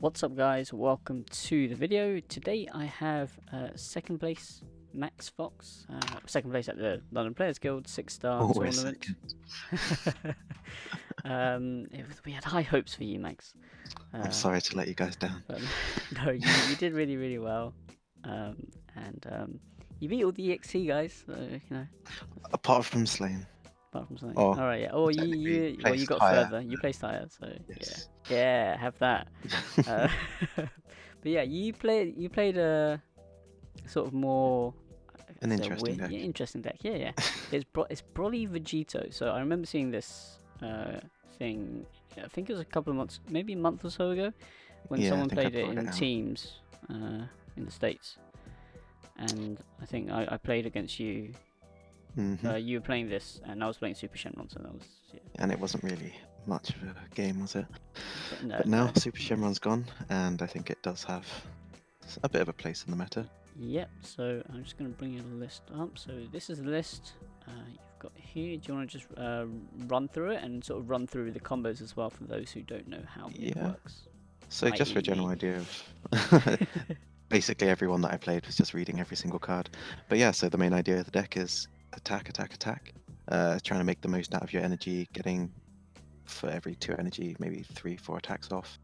What's up guys, welcome to the video. Today I have second place Max Fox, second place at the London Players Guild 6-star Always tournament. second. We had high hopes for you, Max. I'm sorry to let you guys down. But no, you did really well. You beat all the EXT guys, so you know. Apart from Slain. Apart from something. Oh, Alright, yeah. Oh, you placed got higher. further. You placed higher, so Yes. yeah, have that. But yeah, you played a sort of more An interesting deck. Yeah, interesting deck. Yeah. It's Broly Vegito. So I remember seeing this thing. I think it was a couple of months, maybe a month or so ago, when Yeah, someone I think I played it brought in out. teams in the States, and I think I played against you. You were playing this, and I was playing Super Shenron, so that was. Yeah. And it wasn't really much of a game, was it? But now Super Shenron's gone, and I think it does have a bit of a place in the meta. Yep, so I'm just going to bring your list up. So this is the list you've got here. Do you want to just run through it and sort of run through the combos as well for those who don't know how it works? So just for a general idea of... basically everyone that I played was just reading every single card. But yeah, so the main idea of the deck is attack. Trying to make the most out of your energy, getting for every 2 energy, maybe 3-4 attacks off.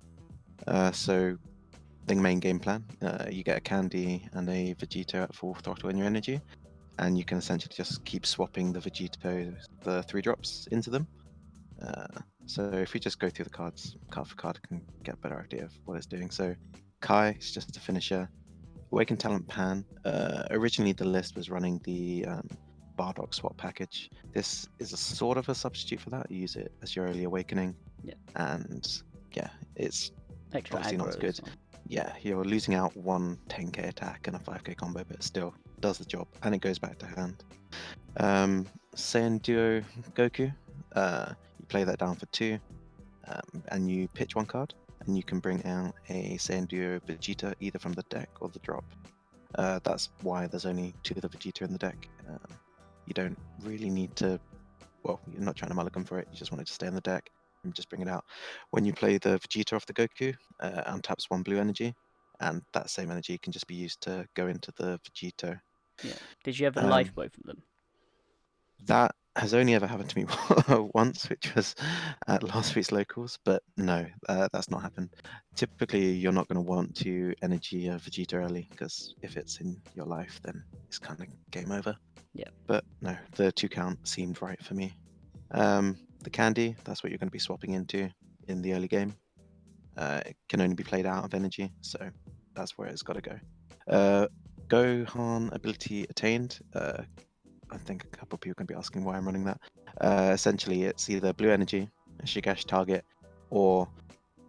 So the main game plan, you get a Candy and a Vegito at full throttle in your energy, and you can essentially just keep swapping the Vegito, the 3-drops into them. So if we just go through the cards, card for card, I can get a better idea of what it's doing. So Kai is just a finisher. Awakened Talent Pan. Originally the list was running the Bardock swap package. This is a sort of a substitute for that. You use it as your early awakening. Yeah. And yeah, it's extra obviously not as good. Yeah, you're losing out one 10k attack and a 5k combo, but it still does the job, and it goes back to hand. Saiyan Duo Goku. You play that down for 2, and you pitch 1 card, and you can bring out a Saiyan Duo Vegeta either from the deck or the drop. That's why there's only 2 of the Vegeta in the deck. You don't really need to, well, you're not trying to mulligan for it, you just want it to stay in the deck and just bring it out. When you play the Vegeta off the Goku, untaps 1 blue energy, and that same energy can just be used to go into the Vegito. Yeah. Did you ever life both of them? That has only ever happened to me once, which was at last week's locals, but no, that's not happened. Typically, you're not going to want to energy a Vegeta early, because if it's in your life, then it's kind of game over. Yeah. But no, the 2 count seemed right for me. The Candy, that's what you're going to be swapping into in the early game. It can only be played out of energy, so that's where it's got to go. Gohan ability attained. I think a couple of people are going to be asking why I'm running that. Essentially, it's either blue energy, a Shigash target, or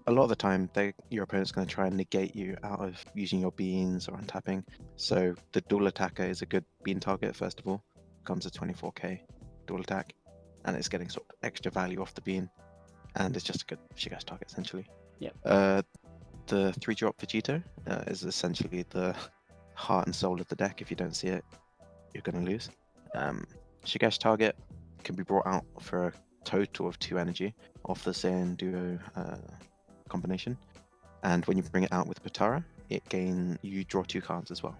a lot of the time, your opponent's going to try and negate you out of using your beans or untapping. So the dual attacker is a good bean target, first of all. Comes at 24k dual attack, and it's getting sort of extra value off the bean, and it's just a good Shigash target, essentially. Yep. The 3-drop Vegito is essentially the heart and soul of the deck. If you don't see it, you're going to lose. Shigash target can be brought out for a total of 2 energy off the Saiyan Duo combination, and when you bring it out with Patara, you draw 2 cards as well.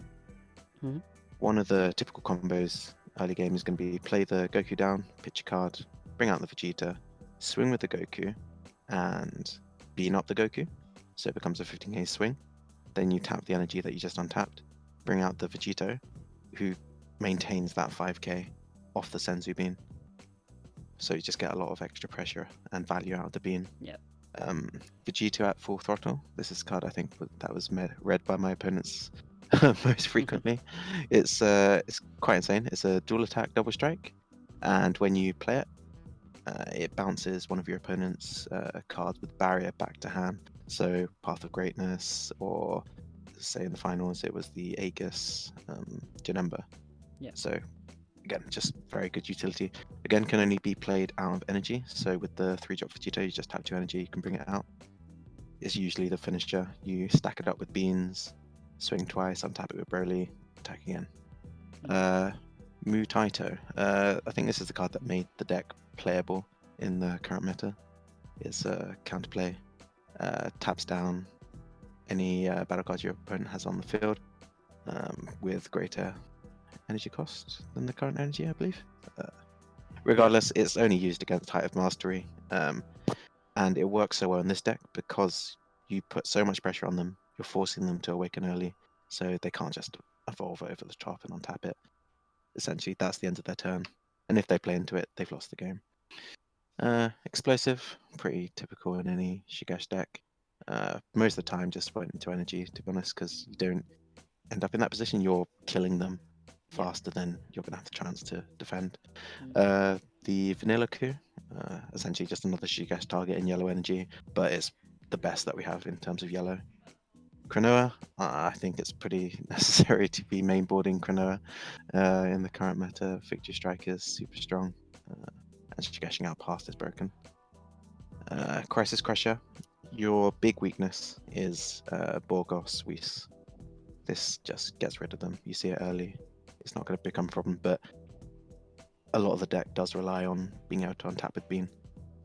One of the typical combos early game is going to be play the Goku down, pitch a card, bring out the Vegeta, swing with the Goku, and bean up the Goku, so it becomes a 15k swing. Then you tap the energy that you just untapped, bring out the Vegito, who maintains that 5k off the Senzu bean, so you just get a lot of extra pressure and value out of the bean. Yep. Vegito at full throttle. This is a card I think that was read by my opponents most frequently. It's quite insane. It's a dual attack double strike, and when you play it, it bounces one of your opponent's cards with barrier back to hand. So Path of Greatness, or say in the finals it was the Aegis Janemba. Yeah. So again, just very good utility. Again, can only be played out of energy. So with the 3-drop Vegito, you just tap 2 energy, you can bring it out. It's usually the finisher. You stack it up with beans, swing twice, untap it with Broly, attack again. Mu Taito. I think this is the card that made the deck playable in the current meta. It's a counterplay. Taps down, any battle cards your opponent has on the field with greater energy cost than the current energy, I believe. Regardless, it's only used against Height of Mastery, and it works so well in this deck because you put so much pressure on them, you're forcing them to awaken early, so they can't just evolve over the top and untap it. Essentially, that's the end of their turn, and if they play into it, they've lost the game. Explosive, pretty typical in any Shigesh deck. Most of the time, just point into energy, to be honest, because you don't end up in that position. You're killing them faster than you're going to have the chance to defend. The Vanilla Coup, essentially just another Shigesh target in yellow energy, but it's the best that we have in terms of yellow. Cronoa, I think it's pretty necessary to be mainboarding Cronoa in the current meta. Victory Strike is super strong, and Shigeshing out past is broken. Crisis Crusher, your big weakness is Borgos, Whis. This just gets rid of them. You see it early. It's not going to become a problem, but a lot of the deck does rely on being able to untap with Bean.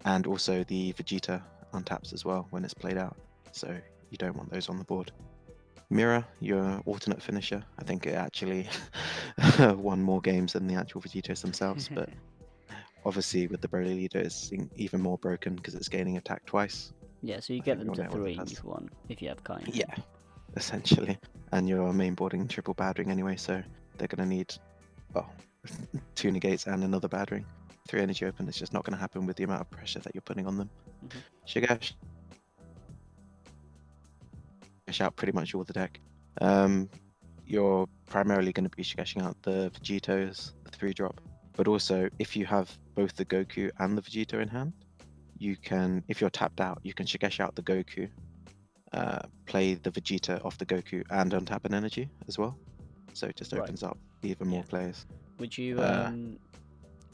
And also the Vegeta untaps as well when it's played out. So you don't want those on the board. Mira, your alternate finisher. I think it actually won more games than the actual Vegetos themselves, but obviously with the Broly leader it's even more broken because it's gaining attack twice. Yeah, so you get them to 3 and you've won if you have Kai. Yeah, essentially. And you're mainboarding triple battering anyway, so they're going to need 2 negates and another battering. 3 energy open, it's just not going to happen with the amount of pressure that you're putting on them. Shigesh out pretty much all the deck. You're primarily going to be Shigeshing out the Vegetos, the 3-drop, but also if you have both the Goku and the Vegito in hand, you can, if you're tapped out, you can Shigesh out the Goku, play the Vegeta off the Goku and untap an energy as well. So it just opens up even more players. Would you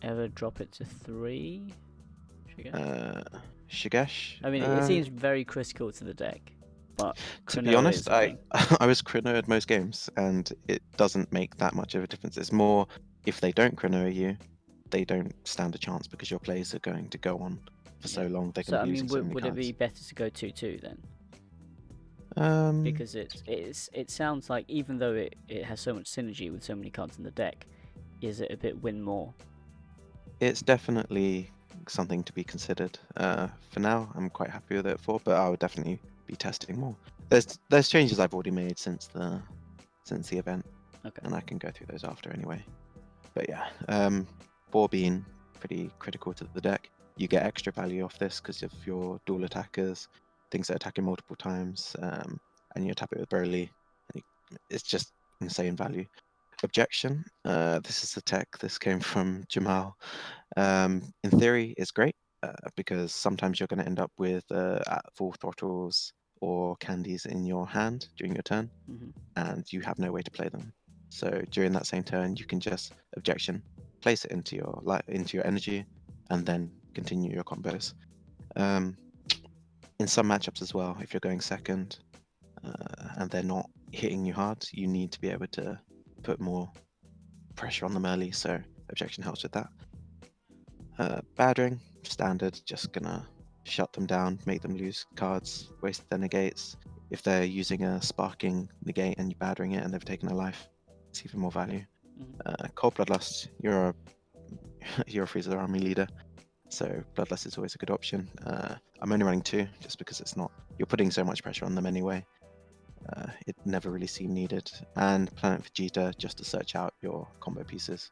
ever drop it to 3? Shigesh? I mean, it seems very critical to the deck. But to be honest, I was Cronoa'd most games, and it doesn't make that much of a difference. It's more if they don't Cronoa you, they don't stand a chance because your plays are going to go on for so long. They can be losing so many would cards. It be better to go 2-2 then? Because it sounds like even though it has so much synergy with so many cards in the deck, is it a bit win more? It's definitely something to be considered. For now, I'm quite happy with it but I would definitely be testing more. There's changes I've already made since the event, and I can go through those after anyway. But yeah, Boar Bean, pretty critical to the deck. You get extra value off this because of your dual attackers, things that are attacking multiple times, and you tap it with Broly. It's just insane value. Objection, this is the tech. This came from Jamal. In theory, it's great because sometimes you're going to end up with full throttles or candies in your hand during your turn, and you have no way to play them. So during that same turn, you can just objection, place it into your energy, and then continue your combos. In some matchups as well, if you're going second and they're not hitting you hard, you need to be able to put more pressure on them early, so objection helps with that. Battering, standard, just gonna shut them down, make them lose cards, waste their negates. If they're using a sparking negate and you're battering it and they've taken a life, it's even more value. Cold Bloodlust, you're a Freezer Army leader, so Bloodlust is always a good option. I'm only running 2 just because it's not, you're putting so much pressure on them anyway. It never really seemed needed. And Planet Vegeta just to search out your combo pieces.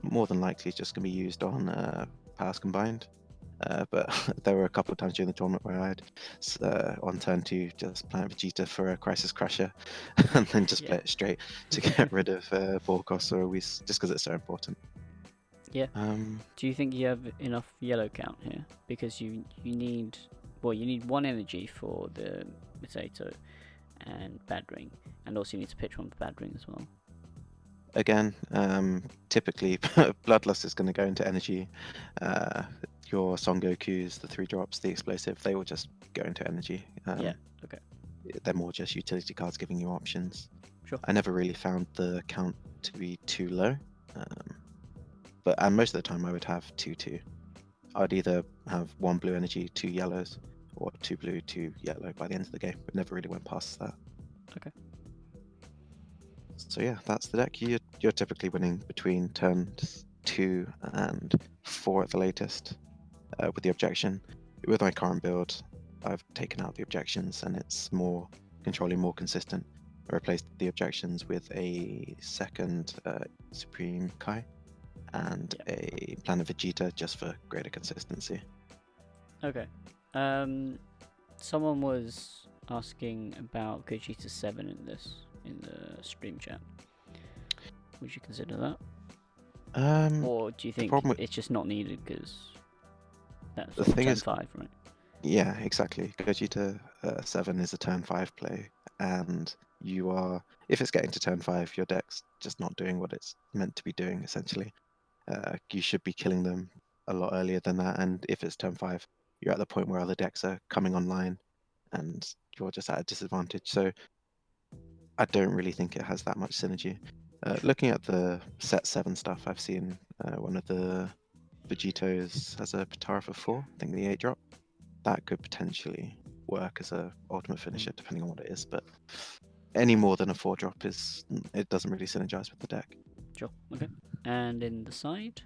More than likely it's just going to be used on powers combined. But there were a couple of times during the tournament where I had on turn 2 just Planet Vegeta for a Crisis Crusher and then just play it straight to get rid of Borkos or Whis, just because it's so important. Yeah. Do you think you have enough yellow count here? Because you need 1 energy for the potato and battering, and also you need to pitch one for battering as well. Again, typically Bloodlust is going to go into energy. Your Son Gokus, the 3-drops, the explosive, they will just go into energy. They're more just utility cards giving you options. Sure. I never really found the count to be too low, but most of the time I would have 2-2. I'd either have 1 blue energy, 2 yellows, or 2 blue, 2 yellow by the end of the game. It never really went past that. Okay. So yeah, that's the deck. You're typically winning between turns 2 and 4 at the latest with the objection. With my current build, I've taken out the objections and it's more controlling, more consistent. I replaced the objections with a second Supreme Kai and a Planet Vegeta just for greater consistency. Okay. Someone was asking about Vegito 7 in the stream chat. Would you consider that? Or do you think it's just not needed because that's the thing turn is, 5, right? Yeah, exactly. Gogeta 7 is a turn 5 play, and if it's getting to turn 5, your deck's just not doing what it's meant to be doing, essentially. You should be killing them a lot earlier than that, and if it's turn 5, you're at the point where other decks are coming online, and you're just at a disadvantage. So I don't really think it has that much synergy. Looking at the set 7 stuff, I've seen one of the Vegitos has a Patara for 4, I think the 8-drop. That could potentially work as a ultimate finisher, depending on what it is. But any more than a 4-drop it doesn't really synergize with the deck. Sure. Okay. And in the side?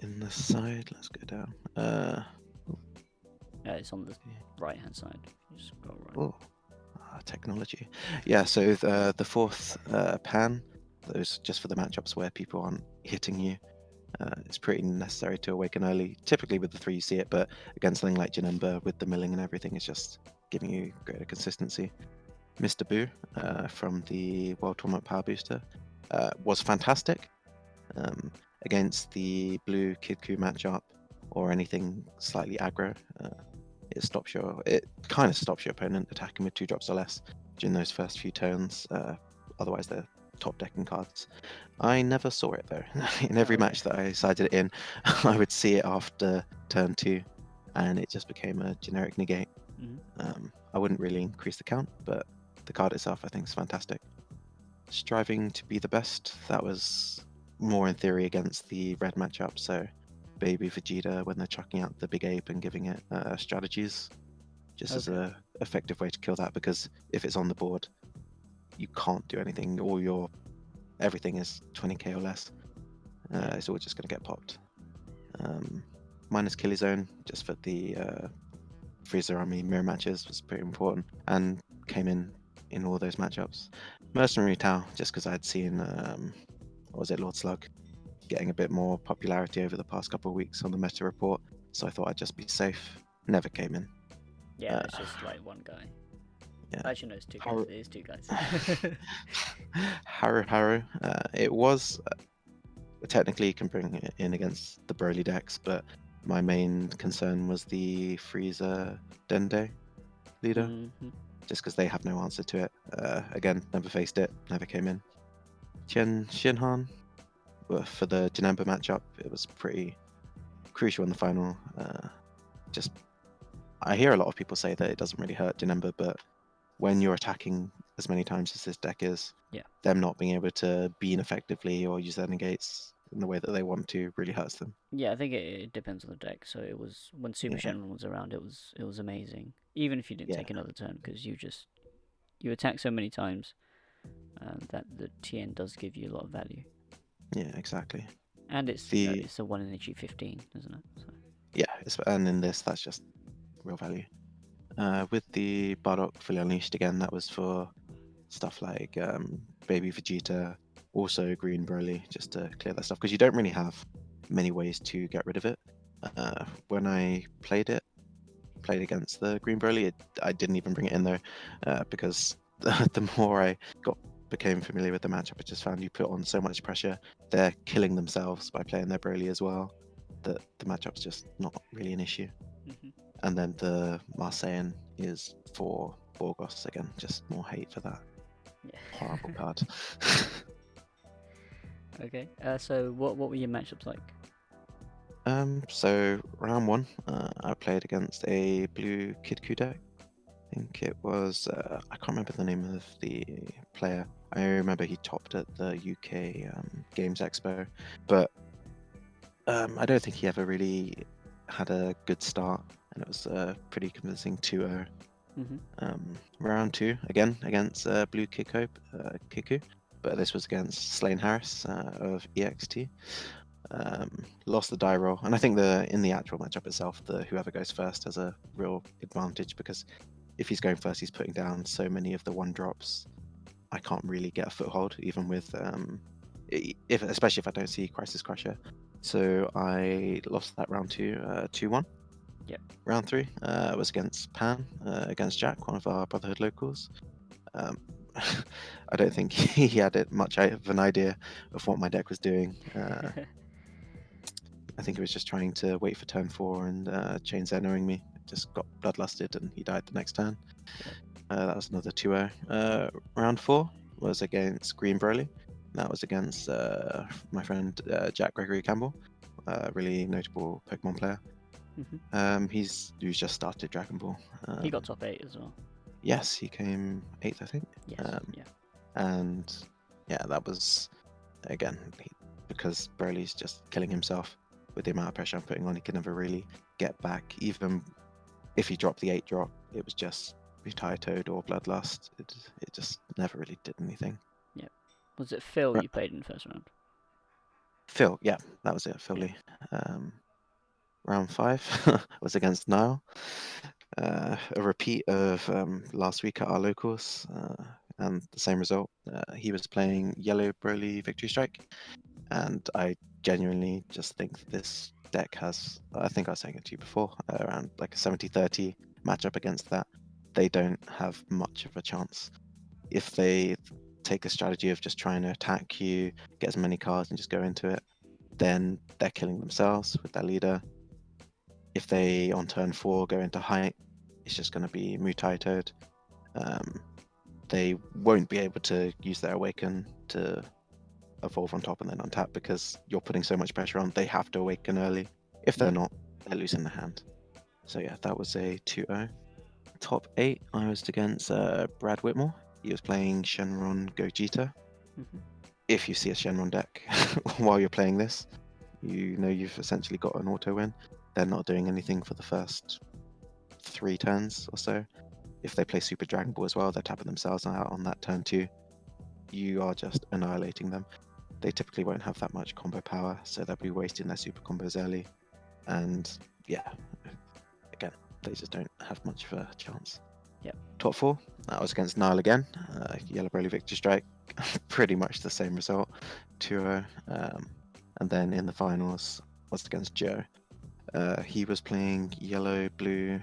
In the side, let's go down. It's on the right-hand side. Just go right. Oh, technology. Yeah. So the fourth pan, those just for the matchups where people aren't hitting you. It's pretty necessary to awaken early. Typically with the 3 you see it, but against something like Janemba with the milling and everything, it's just giving you greater consistency. Mr. Boo from the World Tournament Power Booster was fantastic against the blue Kid Ku matchup or anything slightly aggro. It kind of stops your opponent attacking with 2 drops or less during those first few turns. Otherwise they're top decking cards. I never saw it though. In every match that I sided it in, I would see it after turn 2 and it just became a generic negate. I wouldn't really increase the count, but the card itself I think is fantastic. Striving to be the best, that was more in theory against the red matchup, so Baby Vegeta when they're chucking out the big ape and giving it strategies just as a effective way to kill that, because if it's on the board you can't do anything, or everything is 20k or less. It's all just going to get popped. Minus Killy Zone just for the Frieza Army mirror matches was pretty important and came in all those matchups. Mercenary Tau just because I'd seen what was it, Lord Slug getting a bit more popularity over the past couple of weeks on the meta report, so I thought I'd just be safe. Never came in. Yeah, it's just like one guy. Yeah. Actually, no, it's 2 guys. It is 2 guys. Haru. It was technically you can bring it in against the Broly decks, but my main concern was the Frieza Dende leader, just because they have no answer to it. Again, never faced it, never came in. Shinhan, for the Janemba matchup, it was pretty crucial in the final. I hear a lot of people say that it doesn't really hurt Janemba, but when you're attacking as many times as this deck is, them not being able to beam effectively or use their negates in the way that they want to really hurts them. Yeah, I think it depends on the deck. So it was when Super Shenron was around, it was amazing. Even if you didn't take another turn, because you attack so many times that the TN does give you a lot of value. Yeah, exactly. And it's a 1 energy 15, isn't it? So. Yeah, and in this that's just real value. With the Bardock fully unleashed again, that was for stuff like Baby Vegeta, also Green Broly, just to clear that stuff, because you don't really have many ways to get rid of it. When I played against the Green Broly, I didn't even bring it in though, because the more I became familiar with the matchup, I just found you put on so much pressure. They're killing themselves by playing their Broly as well, that the matchup's just not really an issue. And then the Marseillan is for Borgos again, just more hate for that. Horrible card. Okay, so what were your matchups like? So round 1, I played against a blue Kid Ku deck. I think it was, I can't remember the name of the player. I remember he topped at the UK Games Expo, but I don't think he ever really had a good start. and it was a pretty convincing 2-0. Mm-hmm. Round 2 again against Blue Kiku, but this was against Slane Harris of EXT. Lost the die roll, and I think in the actual matchup itself, whoever goes first has a real advantage, because if he's going first, he's putting down so many of the 1-drops. I can't really get a foothold, even with especially if I don't see Crisis Crusher. So I lost that round 2, 2-1. Yep. Round 3 was against Pan, against Jack, one of our Brotherhood locals. I don't think he had much of an idea of what my deck was doing. I think he was just trying to wait for turn 4 and chain Zenoing me. Just got bloodlusted and he died the next turn. That was another 2-0. Round 4 was against Green Broly. That was against my friend Jack Gregory Campbell, really notable Pokemon player. Mm-hmm. He's just started Dragon Ball. He got top 8 as well. Yes, he came 8th, I think. Yes. Yeah. And yeah, that was again because Broly's just killing himself with the amount of pressure I'm putting on. He can never really get back. Even if he dropped the 8-drop, it was just Retire Toad or Bloodlust. It just never really did anything. Yeah. Was it Phil you played in the first round? Phil, yeah, that was it. Phil Lee. Round 5 was against Niall. A repeat of last week at our locals, and the same result. He was playing Yellow Broly Victory Strike, and I genuinely just think this deck has, I think I was saying it to you before, around like a 70-30 matchup against that. They don't have much of a chance. If they take a strategy of just trying to attack you, get as many cards and just go into it, then they're killing themselves with their leader. If they, on turn 4, go into height, it's just going to be Mutai Toad. They won't be able to use their Awaken to evolve on top and then untap, because you're putting so much pressure on. They have to Awaken early. If they're not, they're losing the hand. So yeah, that was a 2-0. Top 8, I was against Brad Whitmore. He was playing Shenron Gogeta. Mm-hmm. If you see a Shenron deck while you're playing this, you know you've essentially got an auto win. They're not doing anything for the first 3 turns or so. If they play Super Dragon Ball as well, they're tapping themselves out on that turn 2. You are just annihilating them. They typically won't have that much combo power, so they'll be wasting their super combos early. And yeah, again, they just don't have much of a chance. Yep. Top 4, that was against Nile again. Yellow Broly Victory Strike, pretty much the same result, 2-0. And then in the finals was against Joe. He was playing Yellow Blue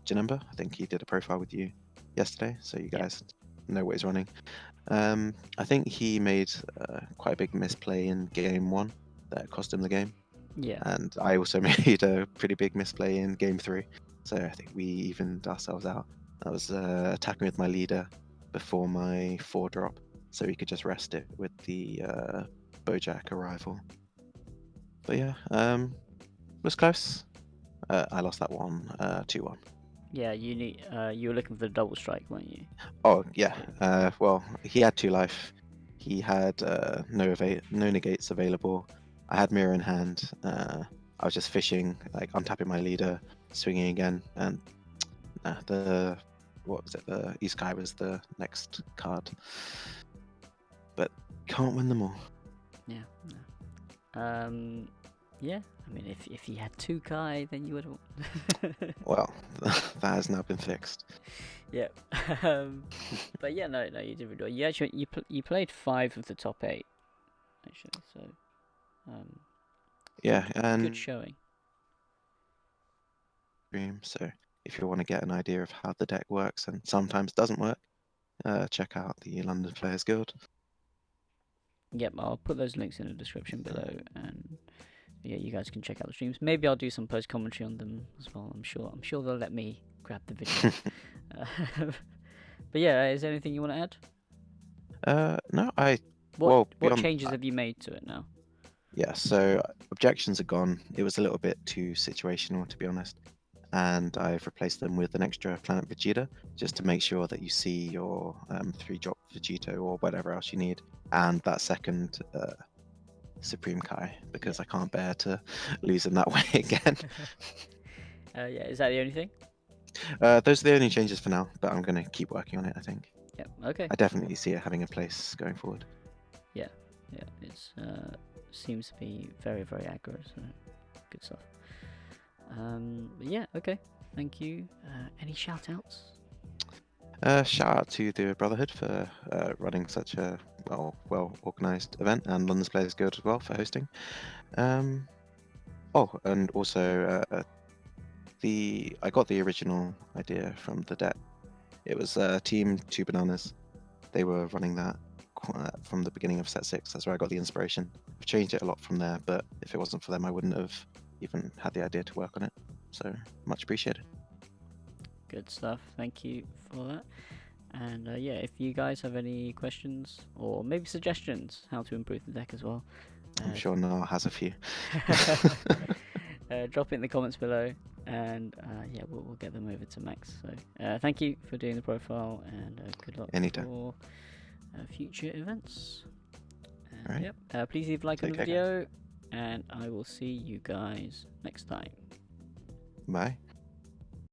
Janemba. I think he did a profile with you yesterday, so you guys know what he's running. I think he made quite a big misplay in game 1 that cost him the game. Yeah. And I also made a pretty big misplay in game 3. So I think we evened ourselves out. I was attacking with my leader before my 4-drop, so we could just rest it with the Bojack arrival. But yeah, it was close. I lost that one 2-1. Yeah, you were looking for the double strike, weren't you? Oh yeah. Well, he had 2 life. He had no negates available. I had mirror in hand. I was just fishing, like untapping my leader, swinging again, and the East Sky was the next card. But can't win them all. Yeah. No. Yeah. I mean, if he had 2 Kai, then you would have. Well, that has now been fixed. Yeah. But yeah, no, you did really well. You actually you played 5 of the top 8, actually. So. Yeah, and good showing. So if you want to get an idea of how the deck works and sometimes doesn't work, check out the London Players Guild. Yep, I'll put those links in the description below, and yeah, you guys can check out the streams. Maybe I'll do some post commentary on them as well. I'm sure they'll let me grab the video. But yeah, is there anything you want to add? No, What changes have you made to it now? Yeah, so objections are gone. It was a little bit too situational, to be honest. And I've replaced them with an extra Planet Vegeta, just to make sure that you see your 3-drop Vegito or whatever else you need, and that second Supreme Kai, because I can't bear to lose in that way again. Yeah, is that the only thing? Those are the only changes for now, but I'm going to keep working on it, I think. Yeah. Okay. I definitely see it having a place going forward. Yeah. It's seems to be very aggro. So good stuff. But yeah. Okay. Thank you. Any shout outs? Shout out to the Brotherhood for running such a well organized event, and London's Players Guild as well for hosting. Oh, and also I got the original idea from the deck. It was Team Two Bananas. They were running that from the beginning of set 6. That's where I got the inspiration. I've changed it a lot from there, but if it wasn't for them, I wouldn't have even had the idea to work on it. So much appreciated. Good stuff. Thank you for that. And yeah, if you guys have any questions or maybe suggestions how to improve the deck as well, I'm sure Noah has a few. drop it in the comments below, and yeah, we'll get them over to Max. So thank you for doing the profile, and good luck Anytime. for future events. All right. Yep. Please leave a like on the Take care, video, and I will see you guys next time. Bye.